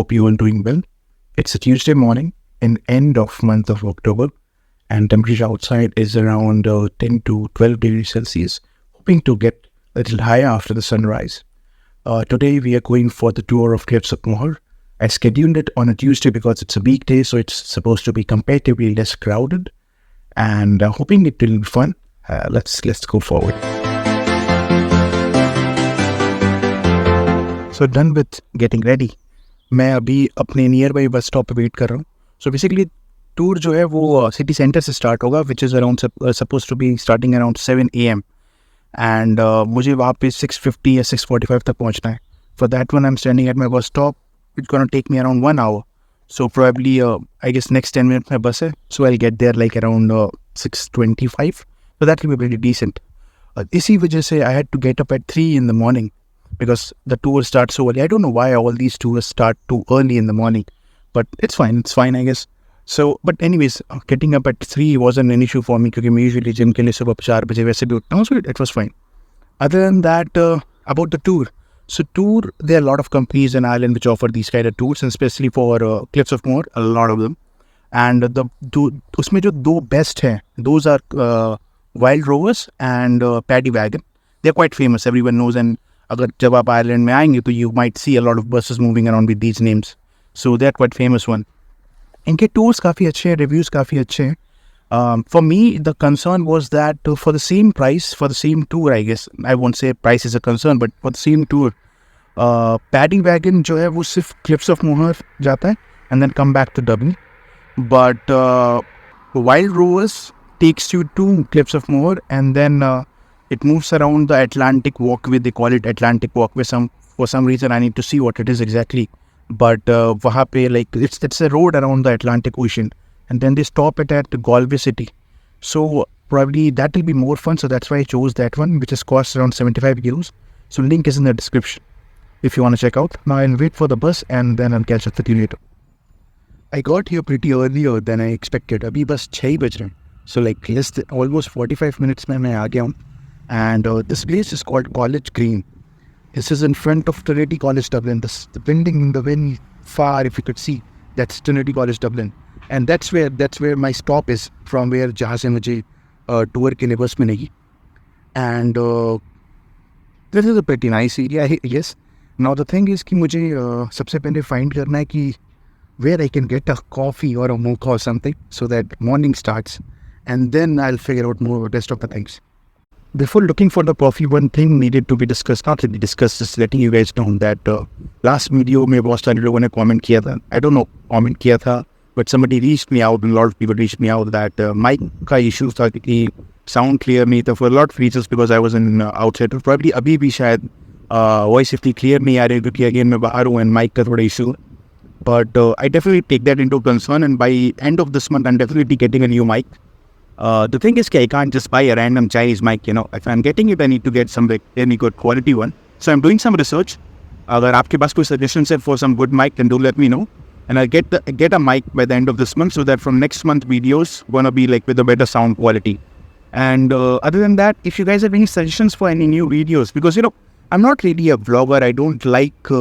Hope you all doing well. It's a Tuesday morning in end of month of October, and temperature outside is around 10 to 12 degrees Celsius, hoping to get a little higher after the sunrise. Today we are going for the tour of Cliffs of Moher. I scheduled it on a Tuesday because it's a weekday, so it's supposed to be comparatively less crowded, and hoping it will be fun. Let's go forward. So done with getting ready. मैं अभी अपने near by bus stop पे wait कर रहा हूँ. So basically tour जो है वो सिटी सेंटर से स्टार्ट होगा, which is around suppose to be starting around 7 AM, and मुझे वहाँ पे 6:50 या 6:45 तक पहुँचना है. For that one I am standing at my bus stop. It's gonna take me around 1 hour. So probably I guess next 10 minutes में bus है, so I get there like around 6:25. So that will be very decent. इसी वजह से I had to get up at 3 in the morning because the tour starts so early. I don't know why all these tours start too early in the morning, but it's fine, I guess. So, but anyways, getting up at 3 wasn't an issue for me because मैं usually gym के लिए सुबह 4 बजे वैसे भी उठता हूँ, so it was fine. Other than that, about the tour. So there are a lot of companies in Ireland which offer these kind of tours, and especially for Cliffs of Moher, a lot of them. And उसमें जो दो best हैं, those are Wild Rovers and Paddy Wagon. They're quite famous, everyone knows, and अगर जब आप Ireland में आएंगे तो you might see a lot of buses moving around with these names. So they are quite famous one. इनके tours काफ़ी अच्छे हैं, रिव्यूज़ काफ़ी अच्छे हैं. For me the concern was that for the same price for the same tour, I guess I won't say price is a concern, but for the same tour Paddy Wagon जो है वो सिर्फ Cliffs of Moher जाता है and then come back to Dublin. But Wild Rovers takes you to Cliffs of Moher and then it moves around the Atlantic Walkway. They call it Atlantic Walkway. For some reason I need to see what it is exactly. But वहाँ पे like it's a road around the Atlantic Ocean, and then they stop it at Galway city. So probably that will be more fun. So that's why I chose that one, which is cost around 75 euros. So link is in the description if you want to check out. Now I'll wait for the bus and then I'll catch up with you later. I got here pretty earlier than I expected. अभी बस 6 बज रहे हैं. So like almost 45 minutes में मैं आ गया हूँ. And this place is called College Green. This is in front of Trinity College Dublin. The building in the very far, if you could see, that's Trinity College Dublin. And that's where my stop is, from where जहाँ से मुझे tour के लिए बस मिलेगी. And this is a pretty nice area, yes. Now the thing is कि मुझे सबसे पहले find करना है कि where I can get a coffee or a mocha or something so that morning starts, and then I'll figure out more rest of the things. Before looking for the coffee, one thing needed to be discussed, not really discussed, just letting you guys know that last video में बहुत सारे लोगों ने comment किया था. I don't know comment किया था, but somebody reached me out, a lot of people reached me out that mic का issue था कि sound clear नहीं था for a lot of reasons because I was in outside. Probably अभी भी शायद voice इतनी clear नहीं आ रही क्योंकि again मैं बाहर हूँ and mic का थोड़ा issue. But I definitely take that into concern, and by end of this month I'm definitely getting a new mic. The thing is, I can't just buy a random Chinese mic, you know. If I'm getting it, I need to get some any good quality one. So I'm doing some research. अगर आपके पास कोई suggestions है for some good mic, then do let me know. And I'll get a mic by the end of this month so that from next month videos gonna be like with a better sound quality. And other than that, if you guys have any suggestions for any new videos, because you know, I'm not really a vlogger. I don't like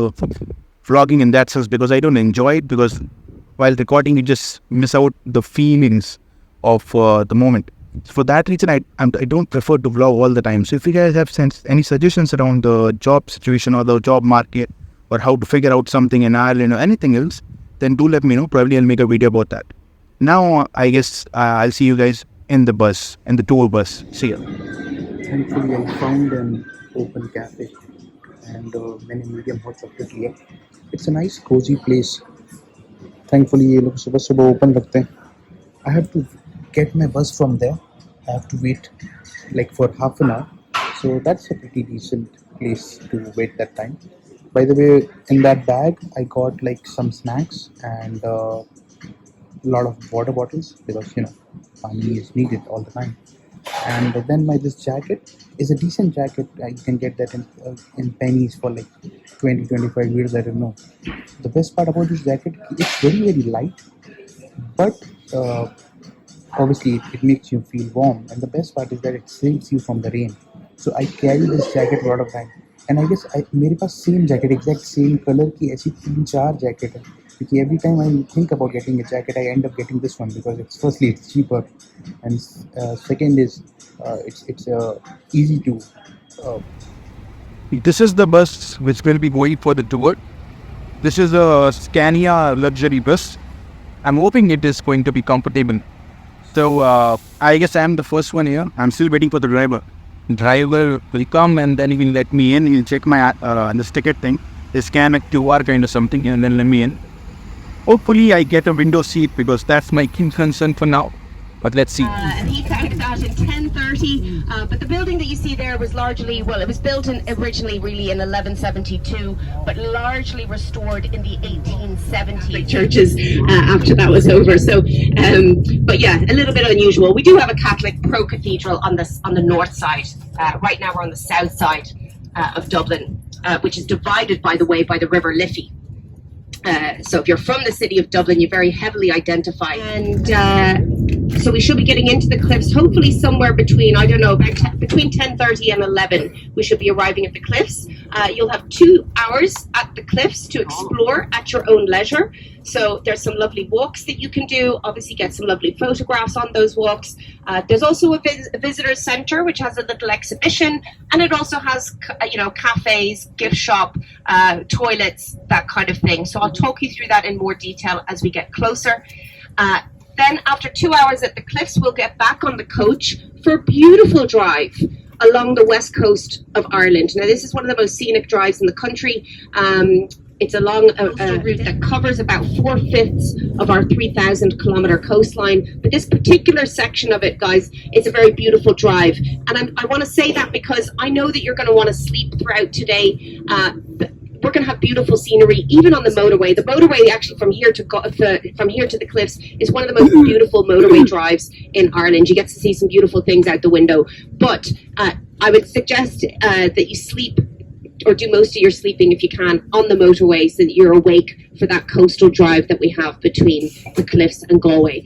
vlogging in that sense because I don't enjoy it, because while recording you just miss out the feelings of the moment. So for that reason, I don't prefer to vlog all the time. So if you guys have any suggestions around the job situation or the job market, or how to figure out something in Ireland or anything else, then do let me know. Probably I'll make a video about that. Now I guess I'll see you guys in the bus, in the tour bus. See ya. Thankfully I found an open cafe and many medium hot chocolate here. It's a nice cozy place. Thankfully ये लोग सुबह सुबह open रखते हैं. I have to get my bus from there. I have to wait like for half an hour, so that's a pretty decent place to wait that time. By the way, in that bag I got like some snacks and a lot of water bottles because you know pani is needed all the time. And then this jacket is a decent jacket. You can get that in pennies for like 20-25 euros, I don't know. The best part about this jacket, it's very light, but obviously it makes you feel warm, and the best part is that it saves you from the rain. So I carry this jacket a lot of time. And I guess मेरे पास same jacket exact same colour की ऐसी 3-4 jacket है, क्योंकि every time I think about getting a jacket I end up getting this one because it's firstly it's cheaper and second is it's easy to this is the bus which will be going for the tour. This is a Scania luxury bus. I'm hoping it is going to be comfortable. So I guess I'm the first one here. I'm still waiting for the driver. Driver will come and then he will let me in. He'll check my this ticket thing. They scan a QR kind of something and then let me in. Hopefully I get a window seat because that's my key concern for now. But let's see. And he found that in 1030. But the building that you see there was largely, well, it was built originally really in 1172, but largely restored in the 1870s. Churches after that was over. So, but yeah, a little bit unusual. We do have a Catholic pro-cathedral on the north side. Right now we're on the south side of Dublin, which is divided, by the way, by the River Liffey. So if you're from the city of Dublin, you're very heavily identified. And so we should be getting into the cliffs, hopefully somewhere between, I don't know, between 10:30 and 11, we should be arriving at the cliffs. You'll have 2 hours at the cliffs to explore at your own leisure. So there's some lovely walks that you can do. Obviously get some lovely photographs on those walks. There's also a visitor center, which has a little exhibition. And it also has, cafes, gift shop, toilets, that kind of thing. So I'll talk you through that in more detail as we get closer. Then after 2 hours at the cliffs, we'll get back on the coach for a beautiful drive along the west coast of Ireland. Now, this is one of the most scenic drives in the country. It's along a route that covers about 4/5 of our 3,000 kilometre coastline. But this particular section of it, guys, is a very beautiful drive. And I want to say that because I know that you're going to want to sleep throughout today. We're going to have beautiful scenery, even on the motorway. The motorway, actually, from here to the cliffs, is one of the most beautiful motorway drives in Ireland. You get to see some beautiful things out the window. But I would suggest that you sleep, or do most of your sleeping if you can, on the motorway so that you're awake for that coastal drive that we have between the cliffs and Galway.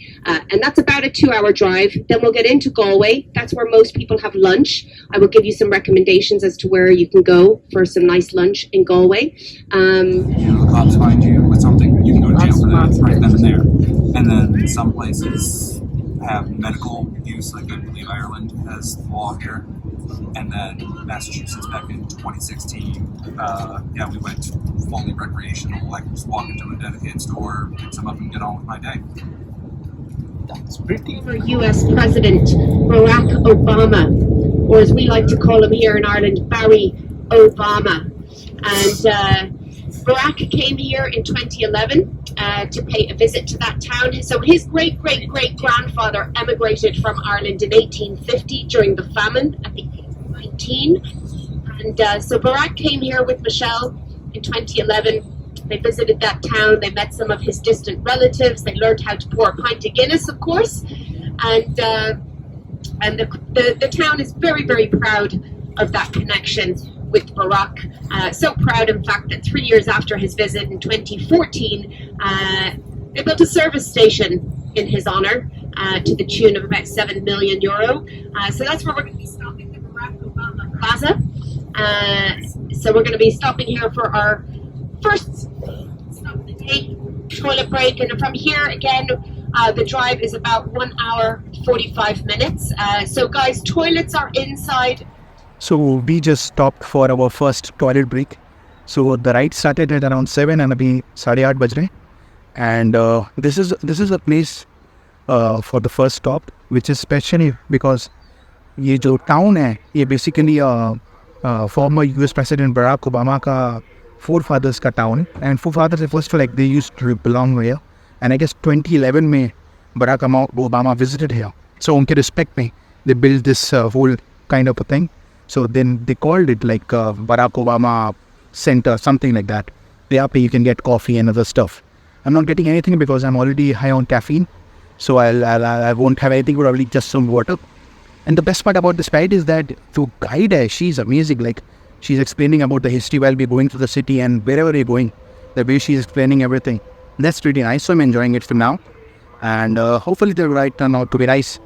And that's about a 2-hour drive. Then we'll get into Galway. That's where most people have lunch. I will give you some recommendations as to where you can go for some nice lunch in Galway. The cops find you with something, you can go to jail for that right then and there. And then some places have medical use, like I believe Ireland has law here. And then Massachusetts back in 2016, we went fully recreational. I could just walk into a dedicated store, pick some up, and get on with my day. that's pretty. US President Barack Obama, or as we like to call him here in Ireland, Barry Obama. And Barack came here in 2011 to pay a visit to that town. So his great-great-great-grandfather emigrated from Ireland in 1850 during the famine at the age of 19. And so Barack came here with Michelle in 2011. They visited that town. They met some of his distant relatives. They learned how to pour a pint of Guinness, of course. And the town is very, very proud of that connection with Barack. So proud, in fact, that 3 years after his visit in 2014, they built a service station in his honour to the tune of about €7 million. So that's where we're going to be stopping, the Barack Obama Plaza. So we're going to be stopping here for our first stop of the day, toilet break. And from here, again, the drive is about 1 hour, 45 minutes. So guys, toilets are inside. So we just stopped for our first toilet break. So the ride started at around 7 and abhi 8:30 baj rahe. And this is a place for the first stop, which is specially because ये जो town है, ये basically former US President Barack Obama का forefathers का town. And forefathers first like they used to belong here. And I guess 2011 में Barack Obama visited here. So उनके respect में they built this whole kind of a thing. So then they called it like Barack Obama Center, something like that. There you can get coffee and other stuff. I'm not getting anything because I'm already high on caffeine. So I won't have anything, probably just some water. And the best part about this ride is that the guide, she's amazing. Like she's explaining about the history while we're going to the city and wherever we're going. The way she's explaining everything. That's pretty nice. So I'm enjoying it for now. And hopefully the ride turn out to be nice.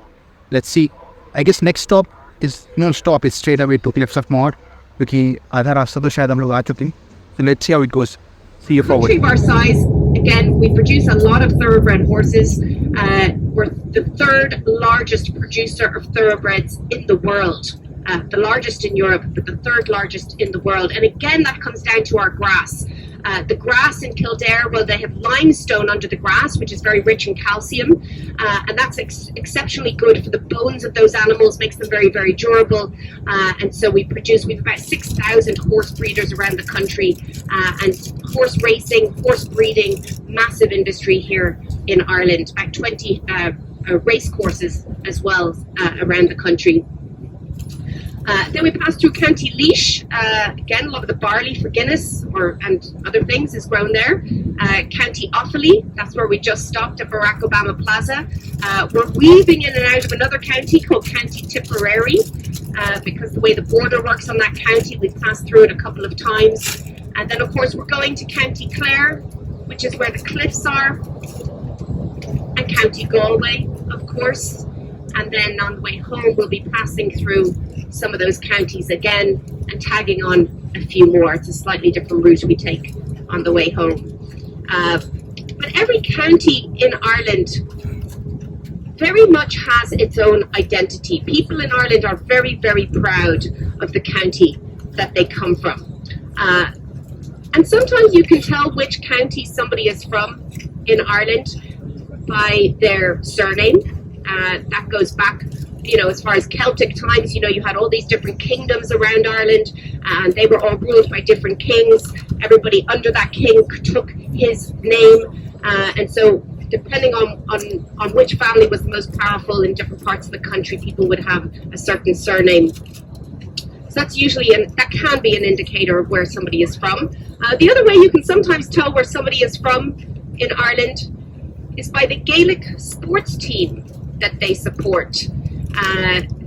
Let's see. I guess next stop is no stop. It's straight away to Cliffs of Moher, क्योंकि आधा रास्ता तो शायद हम लोग आ चुके हैं. So let's see how it goes. See you forward. Country of our size, again, we produce a lot of thoroughbred horses. We're the third largest producer of thoroughbreds in the world. The largest in Europe, but the third largest in the world. And again, that comes down to our grass. The grass in Kildare, well, they have limestone under the grass, which is very rich in calcium, and that's exceptionally good for the bones of those animals, makes them very, very durable. And so we've about 6,000 horse breeders around the country, and horse racing, horse breeding, massive industry here in Ireland. About 20 race courses as well around the country. Then we pass through County Laois. Again, a lot of the barley for Guinness and other things is grown there. County Offaly, that's where we just stopped at Barack Obama Plaza. We're weaving in and out of another county called County Tipperary, because the way the border works on that county, we've passed through it a couple of times. And then, of course, we're going to County Clare, which is where the cliffs are, and County Galway, of course. And then on the way home, we'll be passing through some of those counties again and tagging on a few more. It's a slightly different route we take on the way home. But every county in Ireland very much has its own identity. People in Ireland are very, very proud of the county that they come from. And sometimes you can tell which county somebody is from in Ireland by their surname. That goes back, as far as Celtic times. You had all these different kingdoms around Ireland, and they were all ruled by different kings. Everybody under that king took his name, and so depending on which family was the most powerful in different parts of the country, people would have a certain surname. So that's that can be an indicator of where somebody is from. The other way you can sometimes tell where somebody is from in Ireland is by the Gaelic sports team that they support.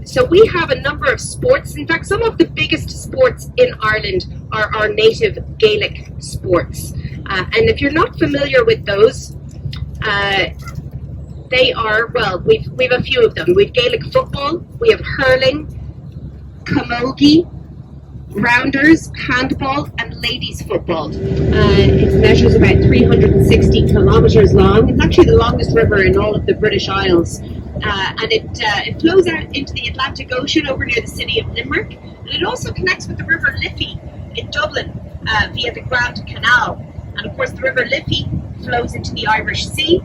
So we have a number of sports. In fact, some of the biggest sports in Ireland are our native Gaelic sports. And if you're not familiar with those, they are, we've a few of them. We've Gaelic football, we have hurling, camogie, rounders, handball, and ladies football. It measures about 360 kilometres long. It's actually the longest river in all of the British Isles. And it flows out into the Atlantic Ocean over near the city of Limerick. And it also connects with the River Liffey in Dublin via the Grand Canal. And of course the River Liffey flows into the Irish Sea.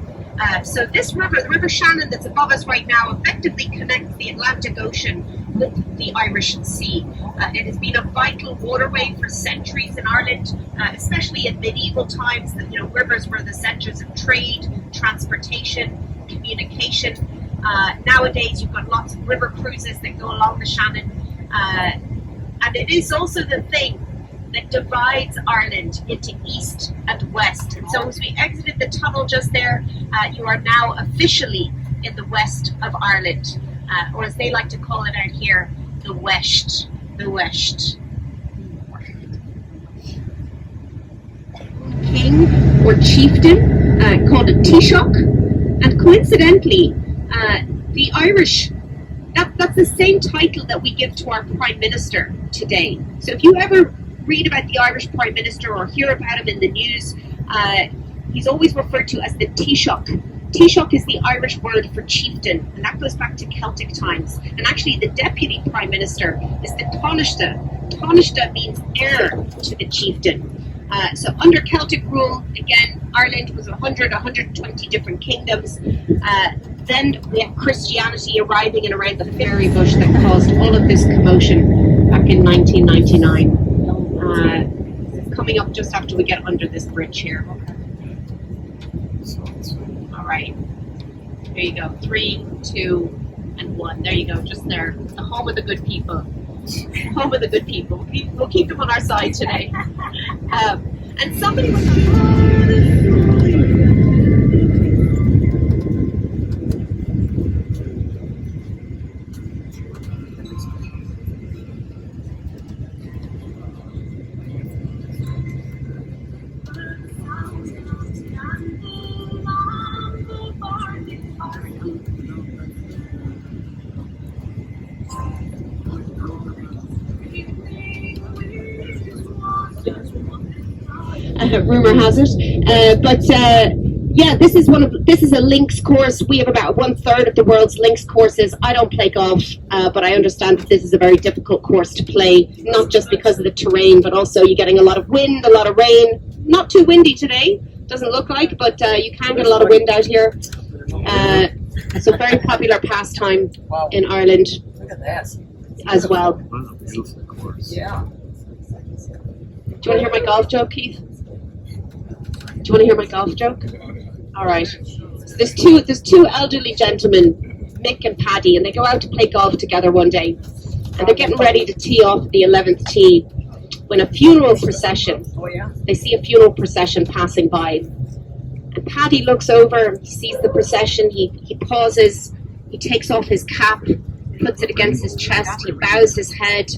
So this river, the River Shannon that's above us right now, effectively connects the Atlantic Ocean with the Irish Sea. It has been a vital waterway for centuries in Ireland, especially in medieval times. Rivers were the centres of trade, transportation, communication. Nowadays you've got lots of river cruises that go along the Shannon, and it is also the thing that divides Ireland into east and west. And so as we exited the tunnel just there, you are now officially in the west of Ireland, or as they like to call it out here, the West. The West. King or chieftain called a Taoiseach, and coincidentally, the Irish, that's the same title that we give to our Prime Minister today. So if you ever read about the Irish Prime Minister or hear about him in the news, he's always referred to as the Taoiseach. Taoiseach is the Irish word for chieftain, and that goes back to Celtic times. And actually the Deputy Prime Minister is the Taoiseach. Taoiseach means heir to the chieftain. So under Celtic rule, again, Ireland was 120 different kingdoms. Then we had Christianity arriving in around the fairy bush that caused all of this commotion back in 1999. Coming up just after we get under this bridge here. All right. There you go. 3, 2, and 1. There you go. Just there. The home of the good people. Home of the good people. We'll keep them on our side today. And somebody was rumor has it. Yeah, this is a links course. We have about 1/3 of the world's links courses. I don't play golf, but I understand that this is a very difficult course to play, not just because of the terrain, but also you're getting a lot of wind, a lot of rain. Not too windy today, doesn't look like, but you can get a lot of wind out here. It's a very popular pastime in Ireland. Look at that. As well. What a beautiful course. Yeah. Do you want to hear my golf joke, Keith? Do you want to hear my golf joke? All right. So there's two elderly gentlemen, Mick and Paddy, and they go out to play golf together one day, and they're getting ready to tee off the 11th tee when a funeral procession. Oh yeah. They see a funeral procession passing by, and Paddy looks over, he sees the procession, he pauses, he takes off his cap, puts it against his chest, he bows his head,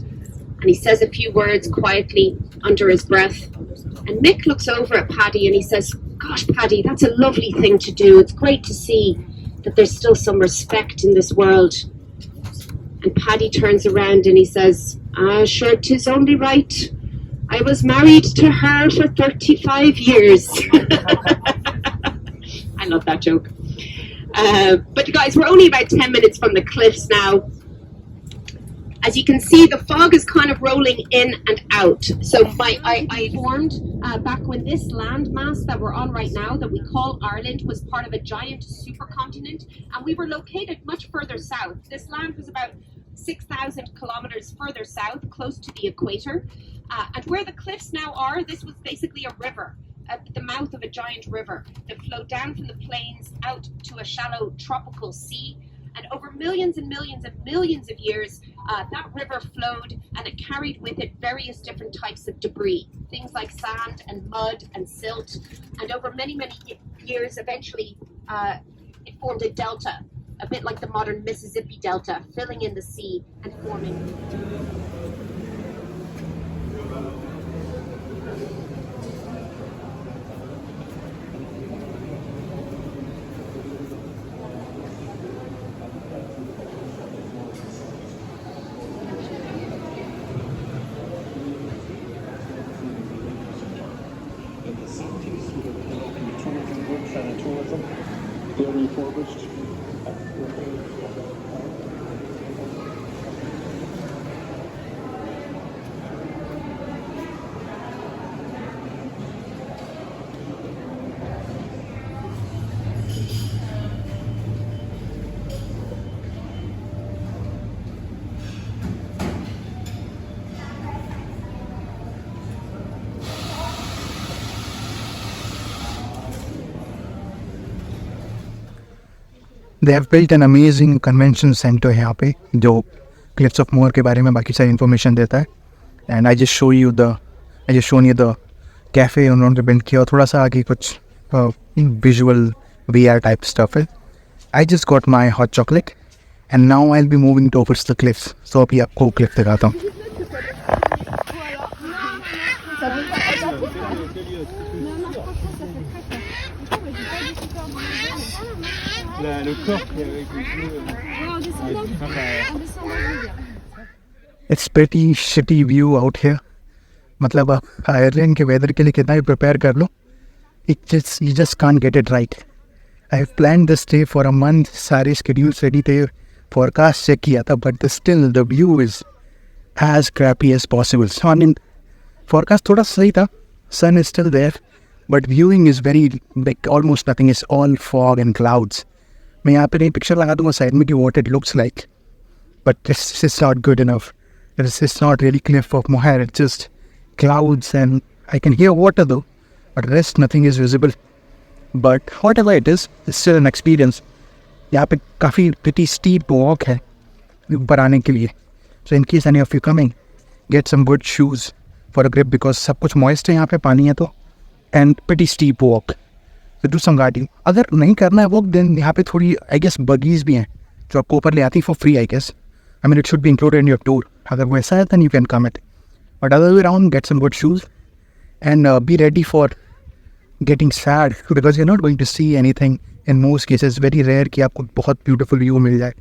and he says a few words quietly under his breath. And Mick looks over at Paddy and he says, "Gosh, Paddy, that's a lovely thing to do. It's great to see that there's still some respect in this world." And Paddy turns around and he says, "Sure, 'tis only right. I was married to her for 35 years. I love that joke. But you guys, we're only about 10 minutes from the cliffs now. As you can see, the fog is kind of rolling in and out. So I formed back when this landmass that we're on right now, that we call Ireland, was part of a giant supercontinent, and we were located much further south. This land was about 6,000 kilometers further south, close to the equator. And where the cliffs now are, this was basically a river, at the mouth of a giant river that flowed down from the plains out to a shallow tropical sea. And over millions and millions and millions of years, that river flowed, and it carried with it various different types of debris, things like sand and mud and silt. And over many, many years, eventually, it formed a delta, a bit like the modern Mississippi Delta, filling in the sea and forming. They're refurbished. They have built an amazing convention center यहाँ पे जो cliffs of Moher के बारे में बाकी सारी information देता है. And I just shown you the cafe उन्होंने build किया, और थोड़ा सा आगे कुछ visual VR type stuff है. I just got my hot chocolate and now I'll be moving towards the cliffs. So अभी आपको cliff दिखाता हूँ. It's pretty shitty view out here. मतलब आप आयरलैंड के वेदर के लिए कितना भी प्रिपेयर कर लो, you just can't get it right. I have planned this day for a month. सारे schedules ready थे, forecast check किया था, but still the view is as crappy as possible. So I mean, forecast थोड़ा सही था, sun is still there, but viewing is very like almost nothing. It's all fog and clouds. मैं यहाँ पे नहीं picture लगा दूँगा साइड में कि what it looks like, but it's not good enough. It's not really cliff of Moher. It's just clouds and I can hear water though, but rest nothing is visible. But whatever it is, it's still an experience. यहाँ पे काफ़ी pretty steep walk है ऊपर आने के लिए. So in case any of you coming, get some good shoes for a grip because सब कुछ moist है यहाँ पे, पानी है तो, and pretty steep walk. So do some guiding. अगर नहीं करना है walk, then यहाँ पे थोड़ी I guess buggies भी हैं जो आपको ऊपर ले आती हैं for free I guess. I mean it should be included in your tour. अगर वैसा है then you can come it. But other way around, get some good shoes and be ready for getting sad because you're not going to see anything in most cases. Very rare कि आपको बहुत beautiful view मिल जाए.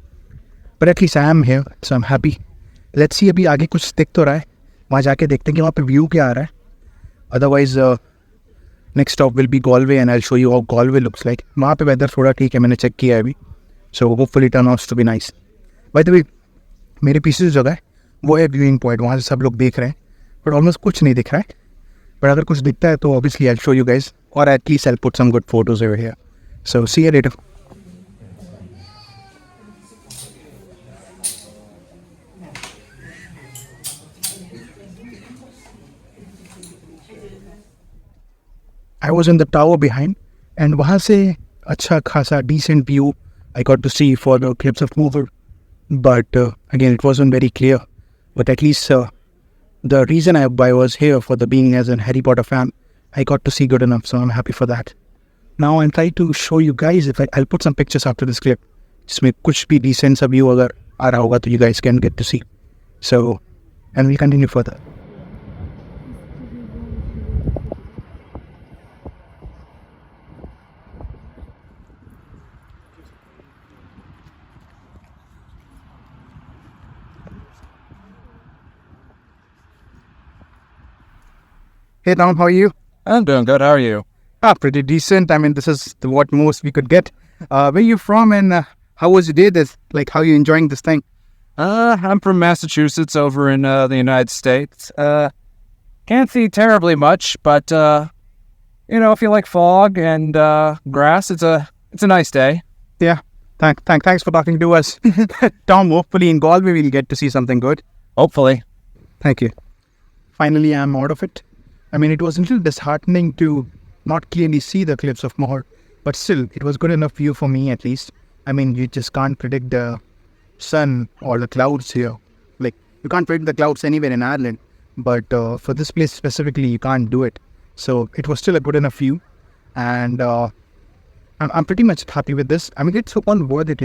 But at least I am here, so I'm happy. Let's see अभी आगे कुछ दिख तो रहा है, वहाँ जाके देखते हैं कि वहाँ पे view क्या आ रहा है. Otherwise Next stop will be Galway and I'll show you how Galway looks like. वहाँ पे weather थोड़ा ठीक है, मैंने check किया है अभी. So hopefully it turns out to be nice. By the way, मेरे पीछे जो जगह है वो है viewing point. वहाँ से सब लोग देख रहे हैं. But almost कुछ नहीं दिख रहा है. But अगर कुछ दिखता है तो obviously I'll show you guys. Or at least I'll put some good photos over here. So see you later. I was in the tower behind and वहाँ से अच्छा खासा decent view I got to see for the clips of Moher. But again, it wasn't very clear. But at least the reason I was here for the being as a Harry Potter fan, I got to see good enough, so I'm happy for that. Now I'm trying to show you guys, if I'll put some pictures after this clip. जिसमें कुछ भी decent सा view अगर आ रहा होगा तो you guys can get to see. So, and we'll continue further. Hey Tom, how are you? I'm doing good. How are you? Pretty decent. I mean, this is what most we could get. Where are you from and how was your day? How are you enjoying this thing? I'm from Massachusetts over in the United States. Can't see terribly much, but if you like fog and grass, it's a nice day. Yeah. Thanks for talking to us. Tom, hopefully in Galway we'll get to see something good. Hopefully. Thank you. Finally, I'm out of it. I mean, it was a little disheartening to not clearly see the cliffs of Moher, but still, it was good enough view for me at least. I mean, you just can't predict the sun or the clouds here. Like, you can't predict the clouds anywhere in Ireland, but for this place specifically, you can't do it. So, it was still a good enough view, and I'm pretty much happy with this. I mean, it's all worth it,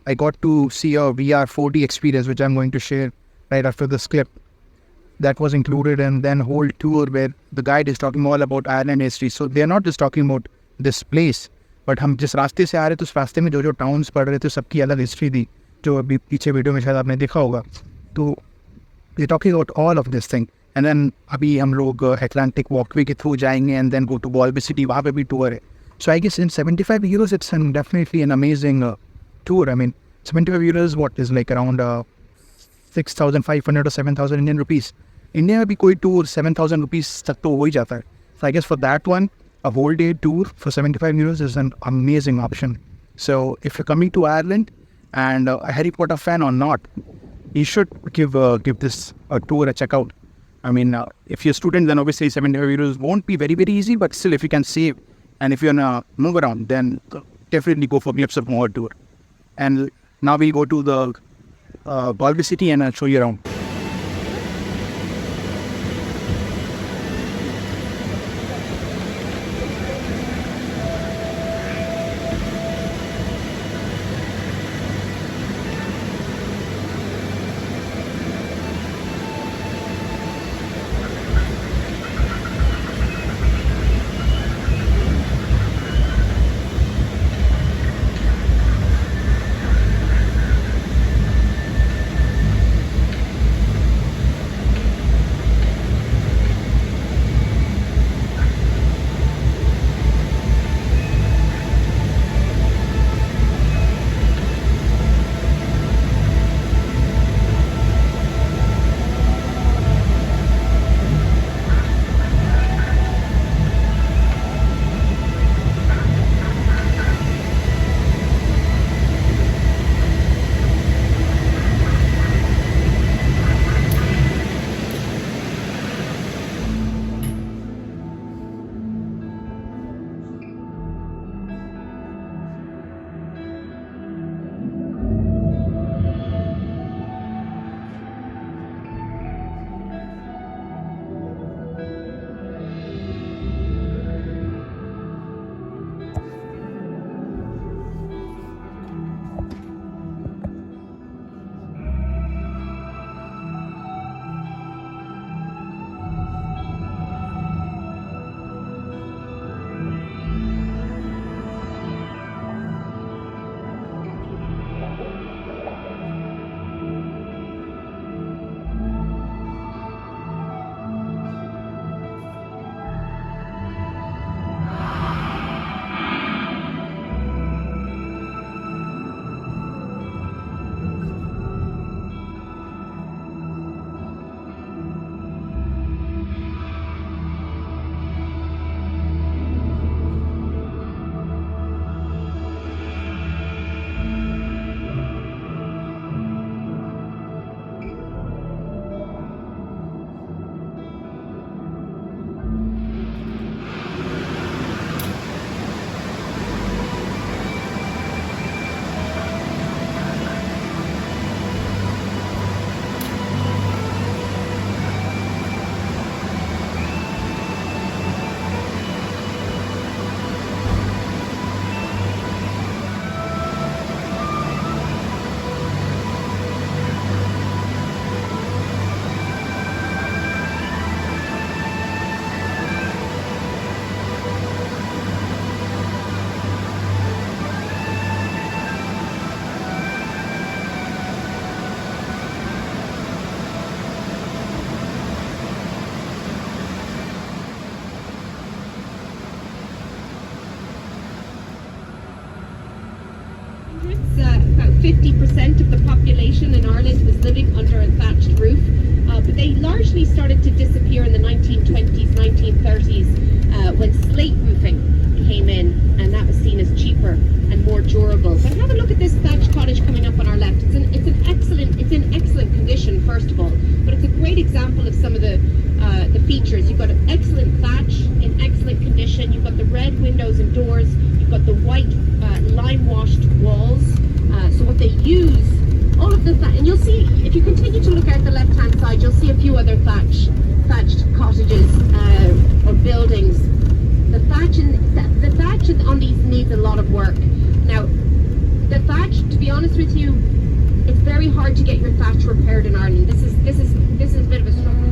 I got to see a VR 4D experience, which I'm going to share right after this clip. That was included, and then whole tour where the guide is talking all about Ireland history. So they're not just talking about this place, but हम जिस रास्ते से आ रहे थे उस रास्ते में जो टाउन्स पड़ रहे थे सबकी अलग हिस्ट्री थी जो अभी पीछे वीडियो में शायद आपने देखा होगा. तो ये talking about all of this thing and then अभी हम लोग एटलांटिक वॉकवे के थ्रू जाएंगे and then go to Galway city. वहाँ पे भी टूर है. So I guess in 75 euros it's definitely an amazing tour. I mean 75 euros what is like around 6,500 or 7,000 Indian rupees. India में भी कोई tour 7,000 rupees तक तो हो ही जाता है. So I guess for that one, a whole day tour for 75 euros is an amazing option. So if you're coming to Ireland and a Harry Potter fan or not, you should give this a tour a check out. I mean, if you're a student, then obviously 75 euros won't be very, very easy, but still if you can save and if you're gonna move around, then definitely go for Cliffs of Moher tour. And now we go to the Galway city and I'll show you around. 50% of the population in Ireland was living under a thatched roof, but they largely started to disappear in the 1920s, 1930s, when slate roofing came in, and that was seen as cheaper and more durable. But have a look at this thatched cottage coming up on our left. It's in excellent condition, first of all, but it's a great example of some of the features. You've got an excellent thatch in excellent condition. You've got the red windows and doors. You've got the white lime-washed walls. So what they use, all of the and you'll see if you continue to look out the left-hand side, you'll see a few other thatched cottages or buildings. The thatch on these needs a lot of work. Now, the thatch, to be honest with you, it's very hard to get your thatch repaired in Ireland. This is a bit of a struggle.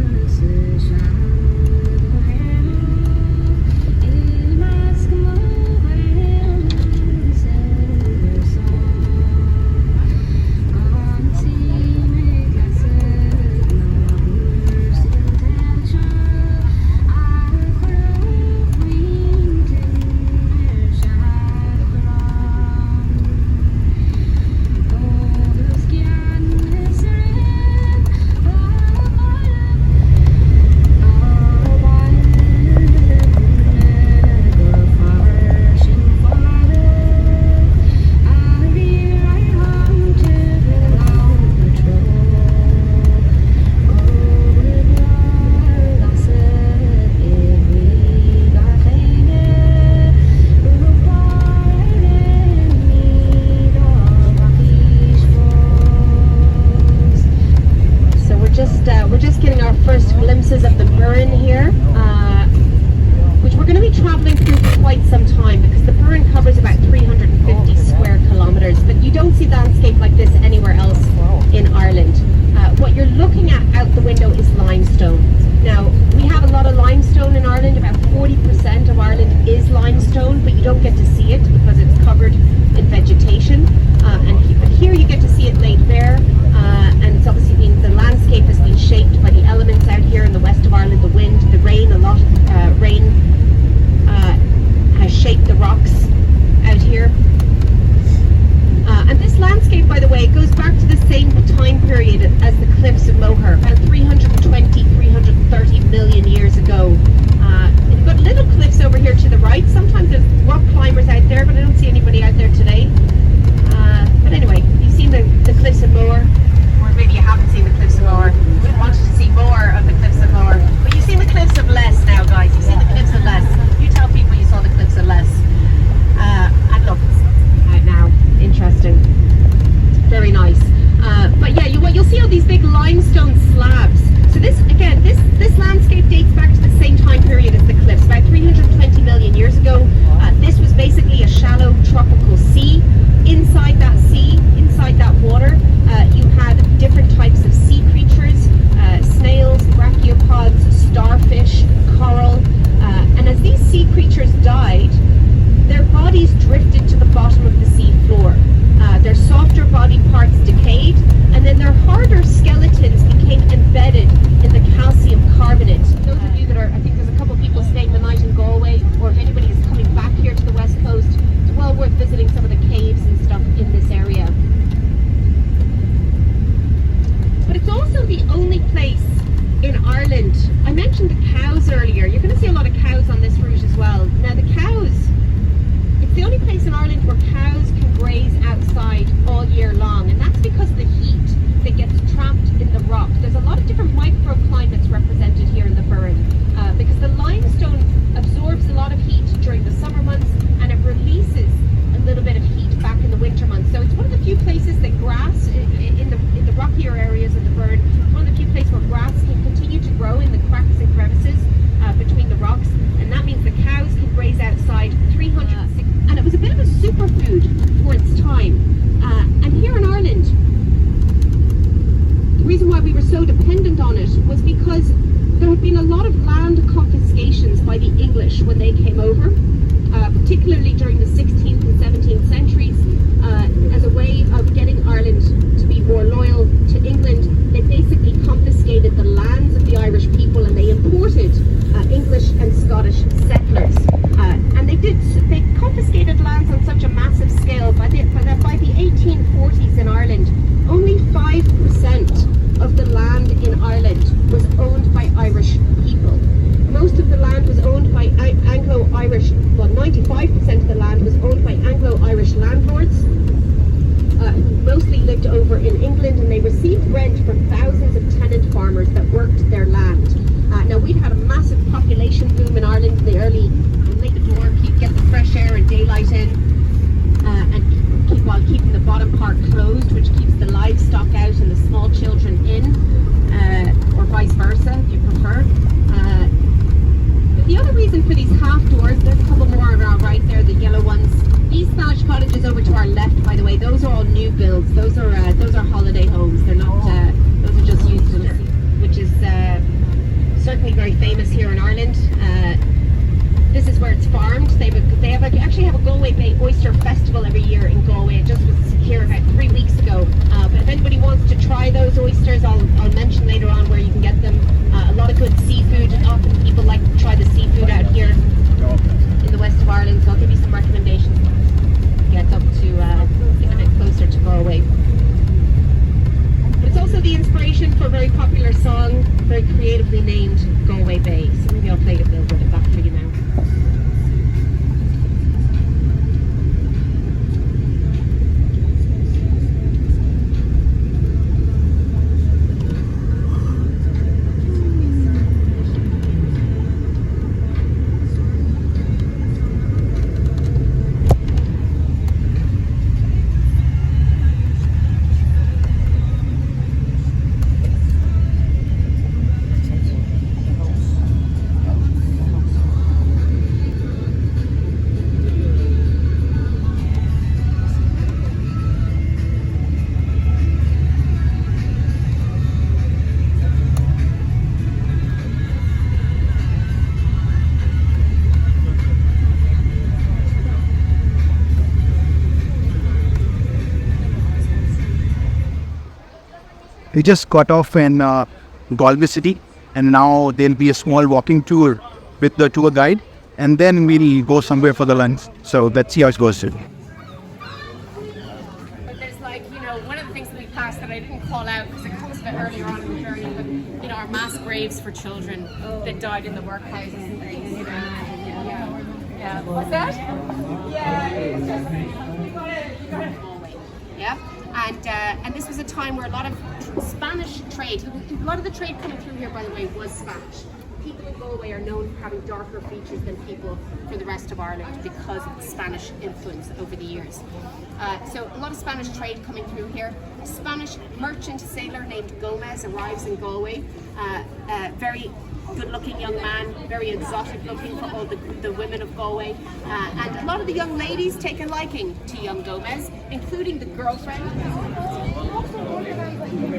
We're just getting our first glimpses of the burn here, which we're going to be travelling through for quite some time, because the burn covers about 350 square kilometres, but you don't see landscape like this anywhere else in Ireland. What you're looking at out the window is limestone. Now, we have a lot of limestone in Ireland. About 40% of Ireland is limestone, but you don't get to see it because it's covered in vegetation. But here you get to see it laid bare, and it's obviously been, the landscape has been shaped by the elements out here in the west of Ireland, the wind, the rain. A lot of rain has shaped the rocks out here. And this landscape, by the way, goes back to the same time period as the cliffs of Moher, about 330 million years ago. You've got little cliffs over here to the right. Sometimes there's rock climbers out there, but I don't see anybody out there today. But anyway, you've seen the cliffs of Moher, or maybe you haven't seen the cliffs of Moher. We wanted to see more of the cliffs of Moher. But you've seen the cliffs of Les now, guys. You've seen the cliffs of Les. You tell people you saw the cliffs of Les. And look, it's out now. Interesting. Very nice. But yeah, you'll see all these big limestone slabs. So this, again, this landscape dates back to the same time period as the cliffs, about 320 million years ago. This was basically a shallow tropical sea. Inside that sea, inside that water, you had different types of sea creatures, snails, brachiopods, starfish, coral, and as these sea creatures died, their bodies drifted to the bottom of the sea floor. Their softer body parts decayed, and then their harder skeletons became embedded in the calcium carbonate. Those of you that are, I think there's a couple of people staying the night in Galway, or if anybody is coming back here to the west coast, it's well worth visiting some of the caves and stuff in this area. But it's also the only place in Ireland. I mentioned the cows earlier. You're going to see a lot of cows on this route as well. Now the cows, it's the only place in Ireland where cows can graze outside all year long, and that's because of the heat that gets trapped in the rock. There's a lot of different microclimates represented here in the burn, because the limestone absorbs a lot of heat during the summer months, and it releases a little bit of heat back in the winter months. So it's one of the few places that grass in the rockier areas of the burn, one of the few places where grass can continue to grow in the cracks and crevices between the rocks, and that means the cows can graze outside 360. And it was a bit of a superfood for its time. And here in Ireland, the reason why we were so dependent on it was because there had been a lot of land confiscations by the English when they came over, particularly during the 16th and 17th centuries, as a way of getting Ireland to be more loyal to England. They basically confiscated the lands of the Irish people, and they imported English and Scottish settlers. And they confiscated lands on such a massive scale by the 1840s in Irish, well, 95% of the land was owned by Anglo-Irish landlords, who mostly lived over in England, and they received rent from thousands of tenant farmers that worked their land. Now, we'd had a massive population boom in Ireland in the early, late door, get the fresh air and daylight in, and while keeping the bottom part closed, which keeps the livestock out and the small children in, or vice versa, if you prefer. The other reason for these half doors, there's a couple more on our right there, the yellow ones. These Spanish cottages over to our left, by the way, those are all new builds. Those are holiday homes. They're not. Those are just used, which is certainly very famous here in Ireland. This is where it's farmed. Actually have a Galway Bay Oyster Festival every year in Galway. It just was here about 3 weeks ago. But if anybody wants to try those oysters, I'll mention later on where you can get them. A lot of good seafood, and often people like to try the seafood out here in the west of Ireland. So I'll give you some recommendations. Get up to a bit closer to Galway. But it's also the inspiration for a very popular song, very creatively named Galway Bay. So maybe I'll play a little bit of that for you now. We just got off in Galway city, and now there'll be a small walking tour with the tour guide, and then we'll go somewhere for the lunch. So let's see how it goes. But there's one of the things that we passed that I didn't call out because it comes a bit earlier on in the journey, but our mass graves for children that died in the workhouses and things. Yeah. What's that? Yeah. Yeah. And this was a time where a lot of Spanish trade, a lot of the trade coming through here, by the way, was Spanish. People in Galway are known for having darker features than people for the rest of Ireland because of the Spanish influence over the years. So a lot of Spanish trade coming through here. A Spanish merchant sailor named Gomez arrives in Galway. Very good-looking young man, very exotic-looking for all the women of Galway. And a lot of the young ladies take a liking to young Gomez, including the girlfriend.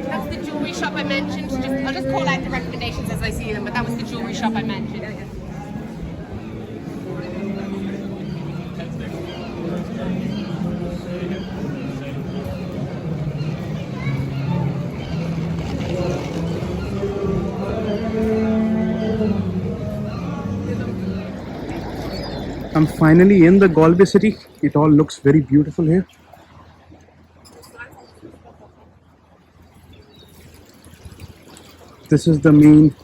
That's the jewellery shop I mentioned. I'll just call out the recommendations as I see them, but that was the jewellery shop I mentioned. I'm finally in the Galway city. It all looks very beautiful here. This is the main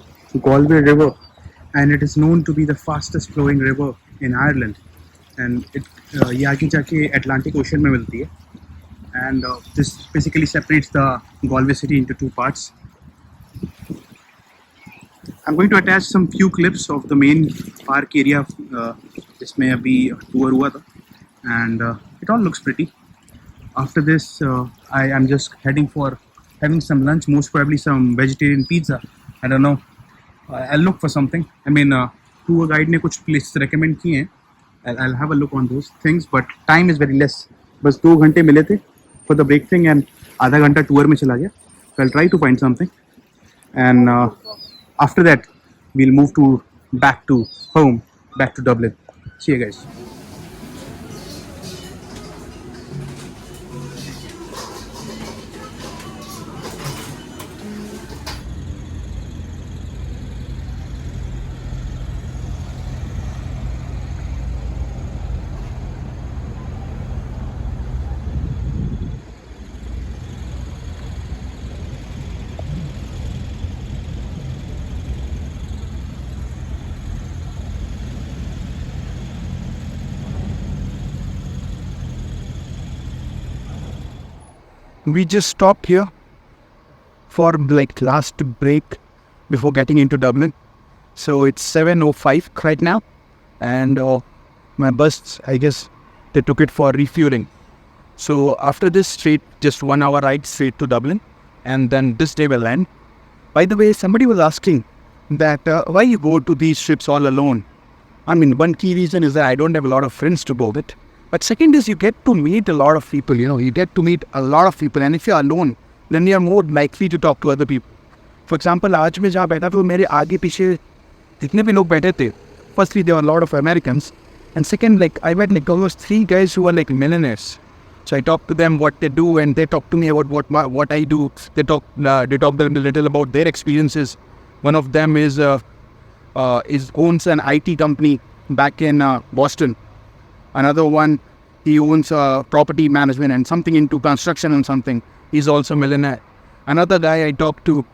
Galway river, and it is known to be the fastest flowing river in Ireland. And it ये आगे जाके Atlantic Ocean में मिलती है. And this basically separates the Galway city into two parts. I'm going to attach some few clips of the main park area जिसमें अभी tour हुआ था, and it all looks pretty. After this, I am just heading for having some lunch, most probably some vegetarian pizza. I don't know. I'll look for something. I mean, tour guide ने कुछ places recommend किए हैं. I'll have a look on those things, but time is very less. बस 2 घंटे मिले थे for the break thing, and आधा घंटा tour में चला गया. So I'll try to find something, and after that, we'll move back to home, back to Dublin. See you guys. we just stopped here for like last break before getting into Dublin. So it's 7:05 right now, and my bus, I guess, they took it for refueling. So after this, straight, just 1 hour ride straight to Dublin, and then this day will land. By the way, somebody was asking that why you go to these trips all alone. I mean, one key reason is that I don't have a lot of friends to go with. But second is you get to meet a lot of people, you get to meet a lot of people. And if you're alone, then you're more likely to talk to other people. For example, आज मैं जहाँ बैठा तो मेरे आगे पीछे जितने भी लोग बैठे थे. Firstly, there were a lot of Americans. And second, like I met like almost 3 guys who are like millionaires. So I talked to them what they do, and they talk to me about what I do. They talk a little about their experiences. One of them is owns an IT company back in Boston. Another one, he owns property management and something into construction and something. He's also a millionaire. Another guy I talked to,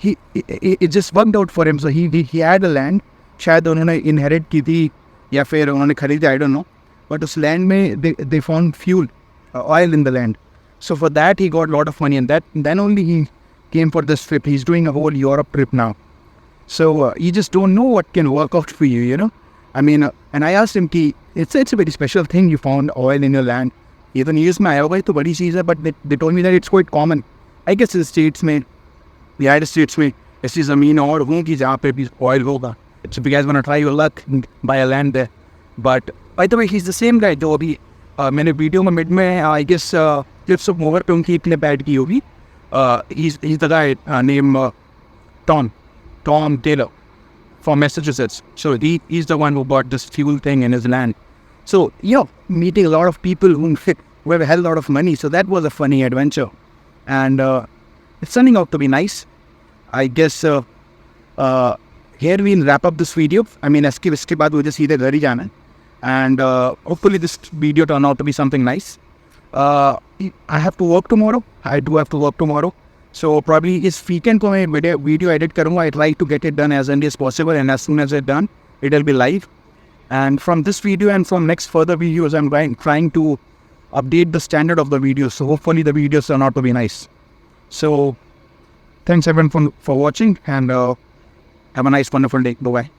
it just worked out for him. So he had a land, शायद उन्होंने inherit की थी या फिर उन्होंने खरीदी, I don't know. But उस land में they found fuel, oil in the land. So for that he got a lot of money, and then only he came for this trip. He's doing a whole Europe trip now. So you just don't know what can work out for you, I mean, and I asked him कि it's a very special thing you found oil in your land. ये तो news में आया होगा, ये तो बड़ी चीज़ है, but they told me that it's quite common. I guess in the States में, United States में ऐसी ज़मीन और होंगी जहाँ पे भी oil होगा. So if you guys want to try your luck, buy a land there. But by the way, he's the same guy जो अभी मैंने वीडियो में मिड में I guess clips of Moher पे उनकी इतने बैड की होगी. He's the guy named Tom Taylor from Massachusetts. So he's the one who bought this fuel thing in his land. So, meeting a lot of people who have a hell lot of money. So that was a funny adventure. And it's turning out to be nice. I guess here we'll wrap up this video. I mean, इसके बाद मुझे सीधे घर ही जाना है. And hopefully this video turned out to be something nice. I have to work tomorrow. I do have to work tomorrow. So probably इस weekend को मैं video edit करूँगा. I try to get it done as early as possible, and as soon as it's done, it'll be live. And from this video and from next further videos, I'm trying to update the standard of the videos. So hopefully the videos turn out to be nice. So thanks everyone for watching, and have a nice, wonderful day. Bye-bye.